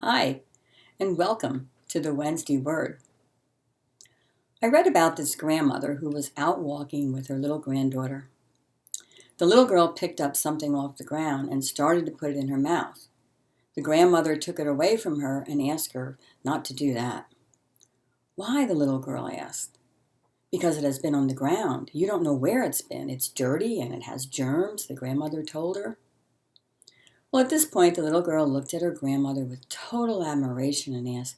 Hi, and welcome to the Wednesday Word. I read about this grandmother who was out walking with her little granddaughter. The little girl picked up something off the ground and started to put it in her mouth. The grandmother took it away from her and asked her not to do that. Why, the little girl asked. Because it has been on the ground. You don't know where it's been. It's dirty and it has germs, the grandmother told her. Well, at this point, the little girl looked at her grandmother with total admiration and asked,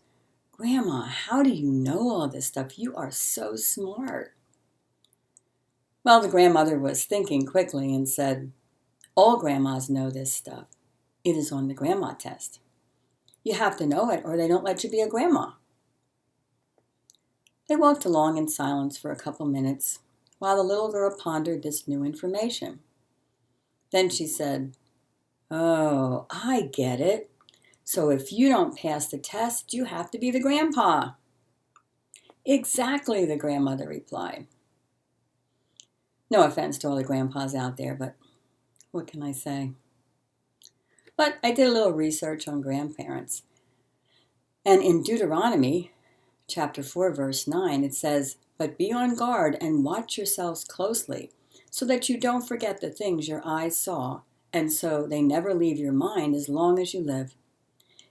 Grandma, how do you know all this stuff? You are so smart. Well, the grandmother was thinking quickly and said, all grandmas know this stuff. It is on the grandma test. You have to know it or they don't let you be a grandma. They walked along in silence for a couple minutes while the little girl pondered this new information. Then she said, Oh, I get it. So if you don't pass the test, you have to be the grandpa. Exactly, the grandmother replied. No offense to all the grandpas out there, but what can I say? But I did a little research on grandparents. And in Deuteronomy chapter 4, verse 9, it says, But be on guard and watch yourselves closely, so that you don't forget the things your eyes saw, and so they never leave your mind as long as you live.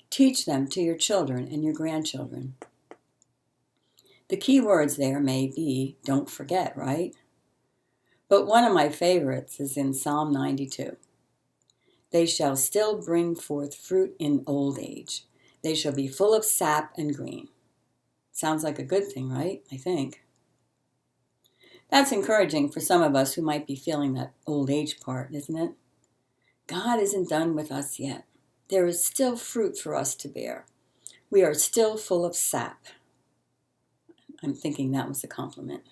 Teach them to your children and your grandchildren. The key words there may be don't forget, right? But one of my favorites is in Psalm 92. They shall still bring forth fruit in old age. They shall be full of sap and green. Sounds like a good thing, right? I think. That's encouraging for some of us who might be feeling that old age part, isn't it? God isn't done with us yet. There is still fruit for us to bear. We are still full of sap. I'm thinking that was a compliment.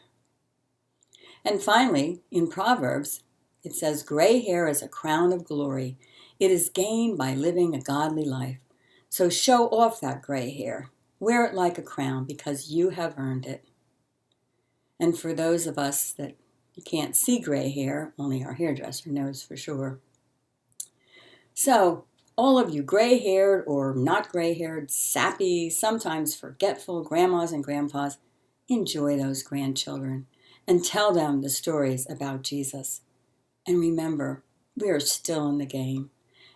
And finally, in Proverbs, it says, Gray hair is a crown of glory. It is gained by living a godly life. So show off that gray hair. Wear it like a crown because you have earned it. And for those of us that you can't see gray hair, only our hairdresser knows for sure. So, all of you gray-haired or not gray-haired, sappy, sometimes forgetful grandmas and grandpas, enjoy those grandchildren and tell them the stories about Jesus. And remember, we are still in the game,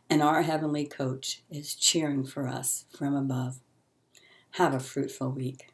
and our heavenly coach is cheering for us from above. Have a fruitful week.